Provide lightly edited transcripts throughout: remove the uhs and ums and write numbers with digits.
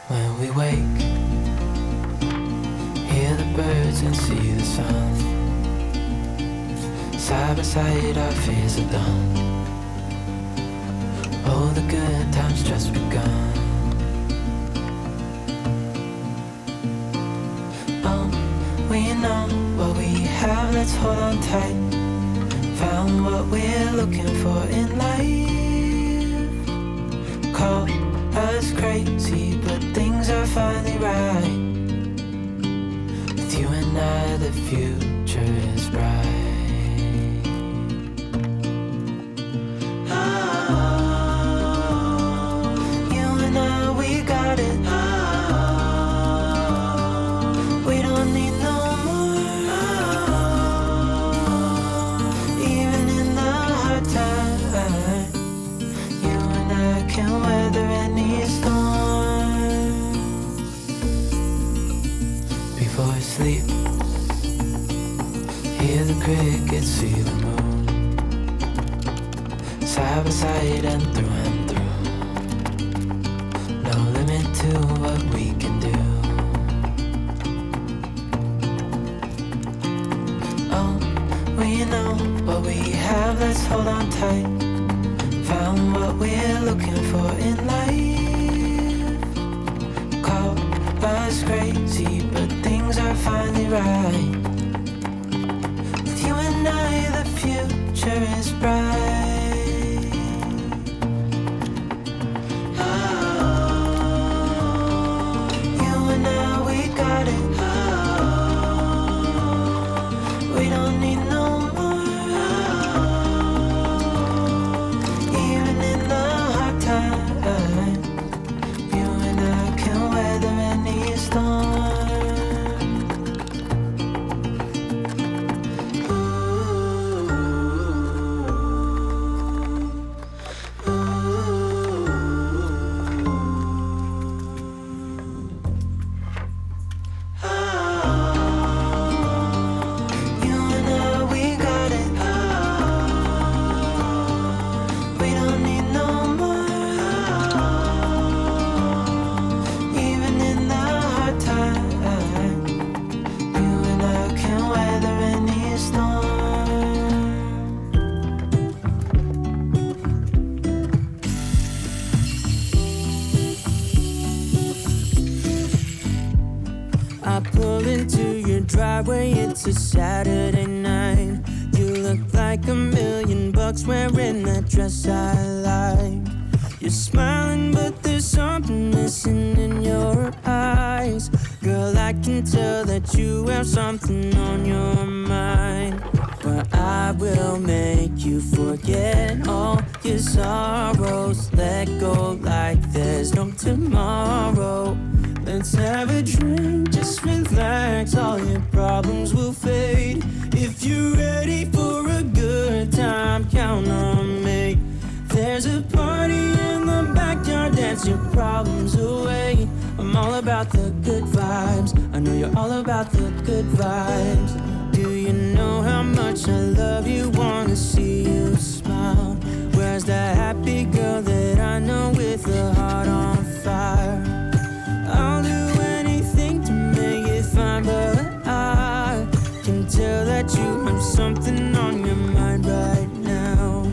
When we wake, hear the birds and see the sun. Side by side our fears are done. All the good times just begun. We know what we have, let's hold on tight. Found what we're looking for in life. Call us crazy, but things are finally right. With you and I, the future is bright. You and I, we got it. We don't need no more. Even in the hard time, you and I can weather any storm. Before I sleep, hear the crickets, see the moon. Side by side and through. No limit to what we can do. We know what we have, let's hold on tight. Found what we're looking for in life. Call us crazy, but things are finally right. With you and I, the future is bright. You and I, we got it. We don't need no driveway, it's a Saturday night. You look like $1,000,000 wearing that dress I like. You're smiling, but there's something missing in your eyes. Girl, I can tell that you have something on your mind. But I will make you forget all your sorrows. Let go like there's no tomorrow. Let's have a drink, just relax, all your problems will fade. If you're ready for a good time, count on me. There's a party in the backyard, dance your problems away. I'm all about the good vibes, I know you're all about the good vibes. Do you know how much I love you, wanna see you smile? Where's that happy girl that I know with a heart on fire? I'll do anything to make it fine, but I can tell that you have something on your mind right now.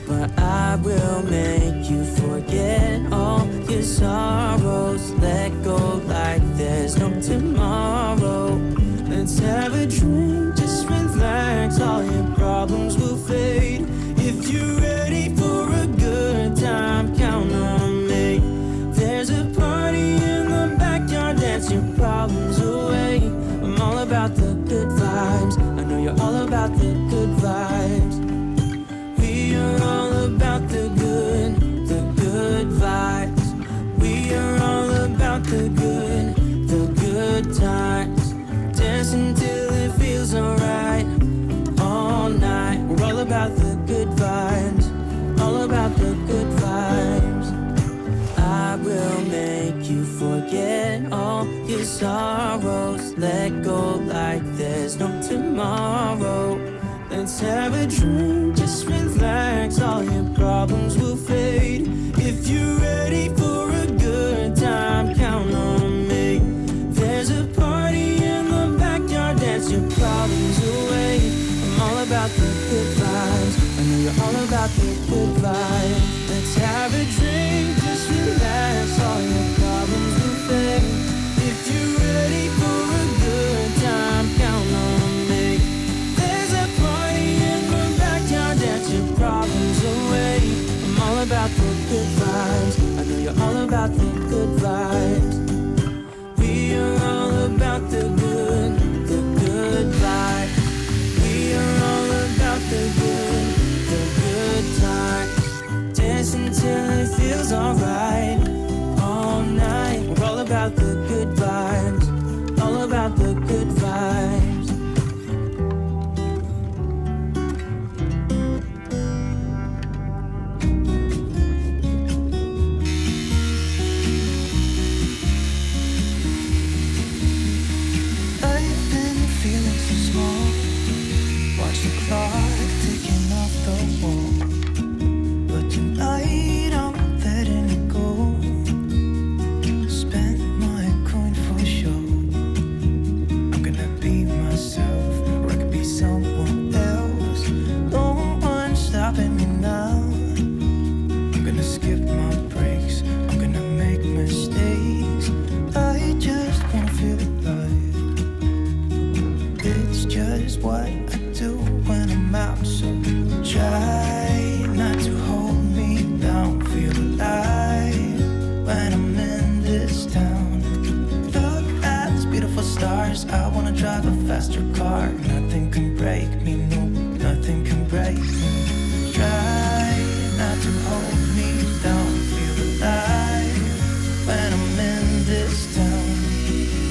But I will make you forget all your sorrows. Let go like there's no tomorrow. Let's have a drink, just relax, all your problems will fade. If you're ready for a good time, count on me. There's a party in the backyard, dance your problems away. I'm all about the good vibes, I know you're all about the good vibes. We are all about the good vibes. We are all about the good times. Dancing till it feels alright, all night. We're all about the good vibes, all about the good vibes. I will make you forget all your sorrows. Let go like there's no tomorrow. Let's have a drink, just relax, all your problems will fade. If you're ready for a good time, count on about the good vibe. Let's have a drink, just relax, all your problems will fade. If you're ready for a good time, count on me. There's a party in the backyard, dance your problems away. I'm all about the good vibes, I know you're all about the good vibes. We are all about the good vibes. We are all about the good times. Dance until it feels alright, all night. We're all about the good vibes, all about the good vibes. I've been feeling so small. Watch the clock ticking off the wall. But tonight I'm letting it go. Spend my coin for sure. I'm gonna be myself, or I could be someone else. No one's stopping me now. I'm gonna skip my breaks, I'm gonna make mistakes. I just wanna feel alive. It's just what I do when I'm out, so try not to hold me down. Feel alive when I'm in this town. Look at these beautiful stars, I wanna drive a faster car. Nothing can break me, no, nothing can break me. Try not to hold me down. Feel alive when I'm in this town.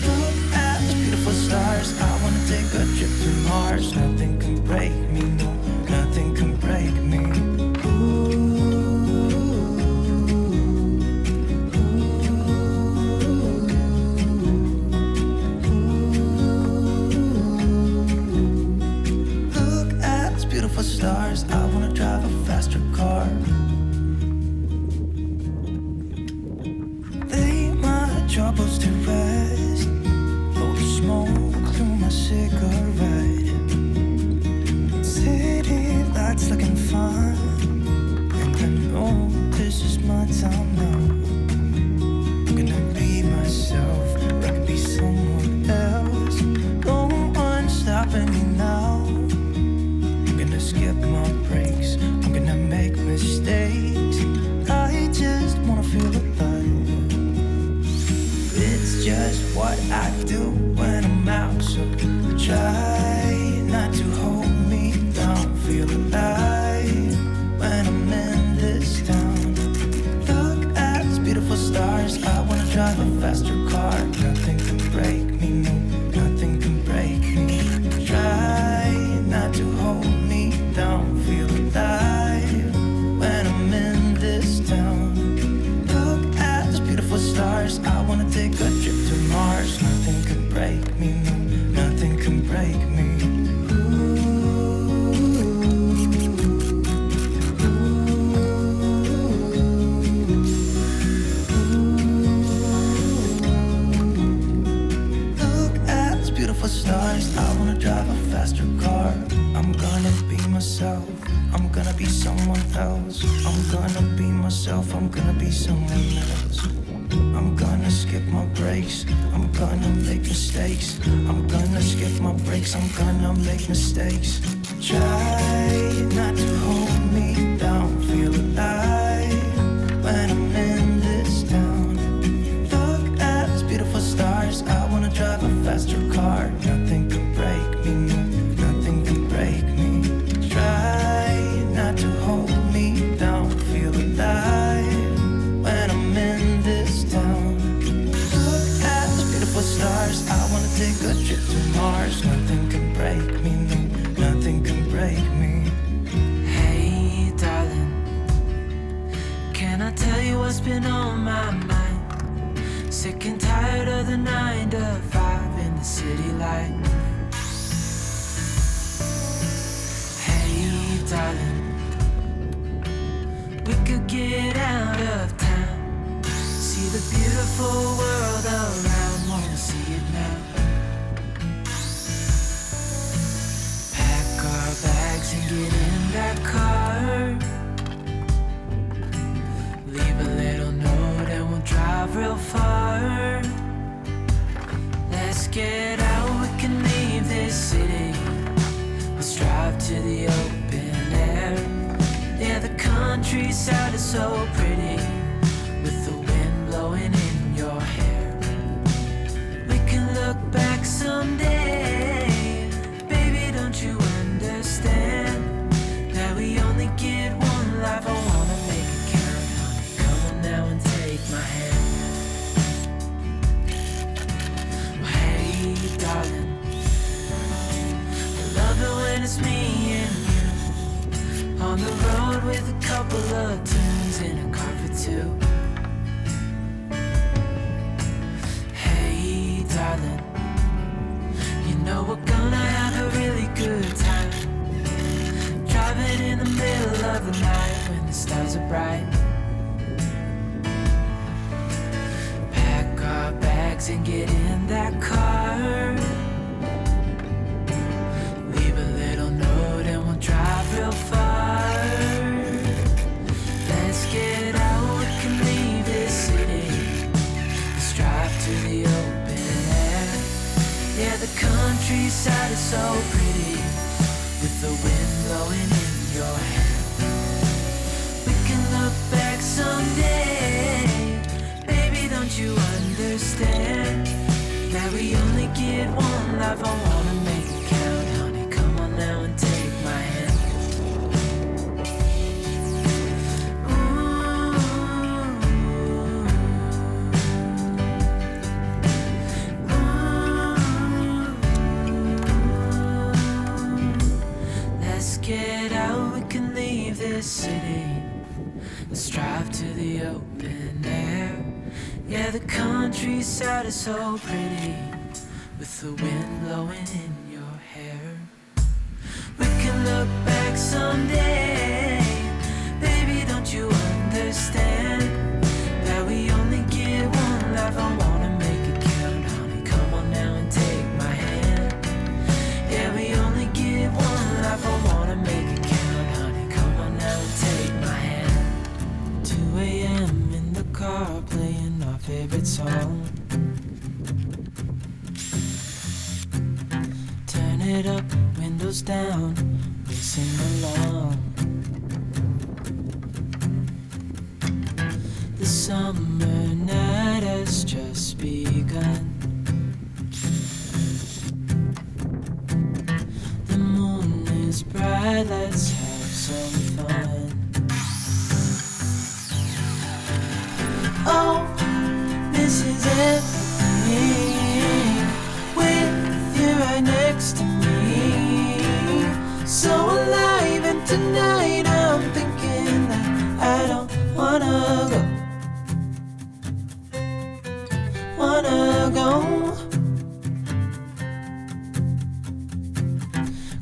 Look at these beautiful stars, I wanna take a trip to Mars. Nothing can break me, no, nothing can break me. Look at these beautiful stars, I wanna drive a faster car. Lay my troubles to rest, blow the smoke through my cigarette. City lights looking fun, and I know this is my time now. I'm gonna be myself, or I could be someone else. No one's stopping me now. I'm gonna skip my breaks, I'm gonna make mistakes. I just wanna feel alive. It's just what I do when I'm out, so try not to hold me down. Feel alive when I'm in this town. Look at these beautiful stars, I wanna drive a faster car. Nothing can break me, no, nothing can break me. Try not to hold me down. Feel alive when I'm in this town. Look at these beautiful stars, I wanna take a trip to Mars. Nothing can break me, no, nothing can break me. Look at these beautiful stars, I wanna drive a faster car. I'm gonna be myself, I'm gonna be someone else. I'm gonna be myself, I'm gonna be someone else. I'm gonna skip my breaks, I'm gonna make mistakes. I'm gonna skip my breaks, I'm gonna make mistakes. Try not to hold me down. Feel alive when I'm in this town. Look at these beautiful stars, I wanna drive a faster car. Nothing can break me, no, nothing can break me. Try not to hold me down. Feel alive when I'm in this town. Look at these beautiful stars, I wanna take a trip to Mars. Nothing can break me, no, nothing can break me. Hey, darling, can I tell you what's been on my mind? Sick and tired of the 9 to 5 in the city light. Hey, darling, we could get out of town, see the beautiful world around, wanna see it now. Pack our bags and get in that car. countryside is so pretty, with the wind blowing in your hair. We can look back someday, baby, don't you understand that we only get one life? I wanna make it count, honey. Come on now and take my hand. Well, hey, darling, I love it when it's me and you on the road with a couple of tunes in a car for two. Hey, darling, you know we're gonna have a really good time, driving in the middle of the night when the stars are bright. Pack our bags and get in that car, leave a little note and we'll drive real far. Let's get out, we can leave this city. Let's drive to the open air. Yeah, the countryside is so pretty, with the wind blowing in your hair. We can look back someday, baby, don't you understand that we only get one life? I wanna make it count, honey. Come on now and take my hand. Get out, we can leave this city. Let's drive to the open air. Yeah, the countryside is so pretty, with the wind blowing in your hair. We can look back someday, baby, don't you understand that we only get one life? I wanna make it count, honey. Come on now and take my hand. Yeah, we only get one life. I wanna make it count, honey. Come on now and take my hand. 2 a.m. in the car, playing our favorite song. Turn it up, windows down, we sing along. The summer night has just begun. The moon is bright, let's have some fun. Oh, this is everything, with you right next to me. So alive, and tonight I'm thinking that I don't wanna go.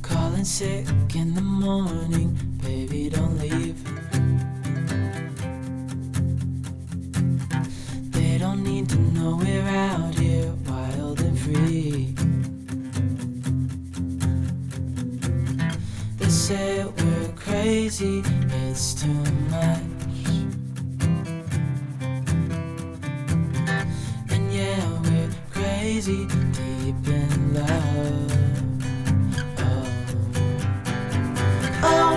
Calling sick in the morning, baby, don't leave. They don't need to know we're out here wild and free. They say we're crazy, it's too much. And yeah, we're crazy, deep in love. Oh,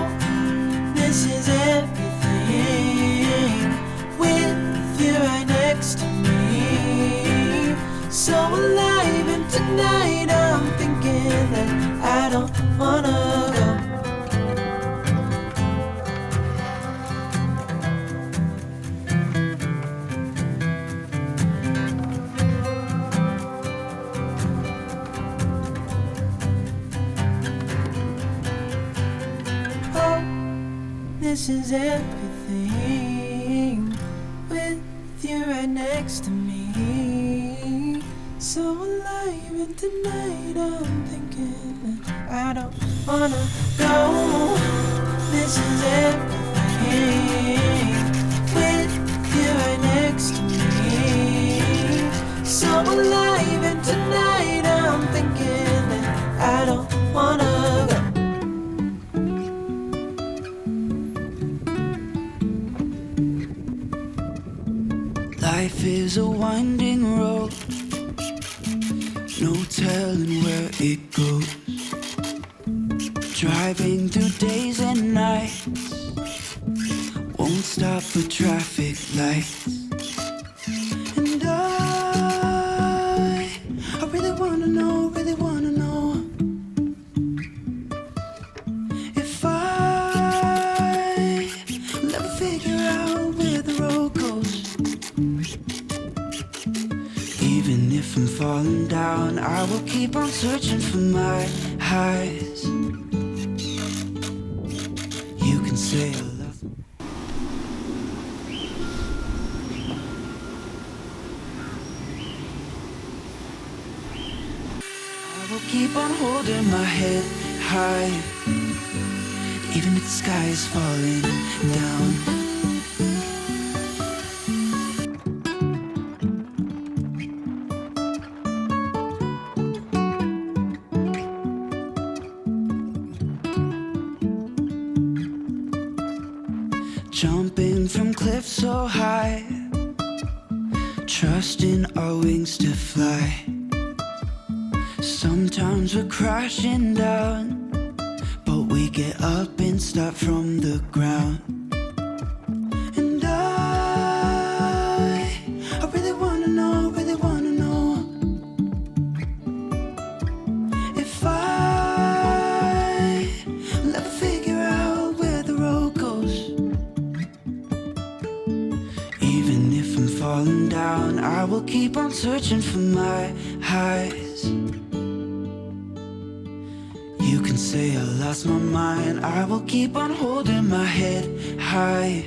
this is everything, with you right next to me. So alive, and tonight I'm thinking that I don't wanna go. Oh, this is everything, with you right next to me. So alive, and tonight I'm thinking that I don't wanna go. This is everything, with you right next to me. So alive, and tonight I'm thinking that I don't wanna go. Life is a winding road, no telling where it goes. Driving through days and nights, won't stop for traffic lights. And I really wanna know, if I'll ever figure out where the road goes. Even if I'm falling down, I will keep on searching for my highs. You can say I love me. I will keep on holding my head high, even if the sky is falling down. Jumping from cliffs so high, trusting our wings to fly. Sometimes we're crashing down, but we get up and start from the ground. And I really wanna know, if I'll ever figure out where the road goes. Even if I'm falling down, I will keep on searching for my highs. You can say I lost my mind, I will keep on holding my head high.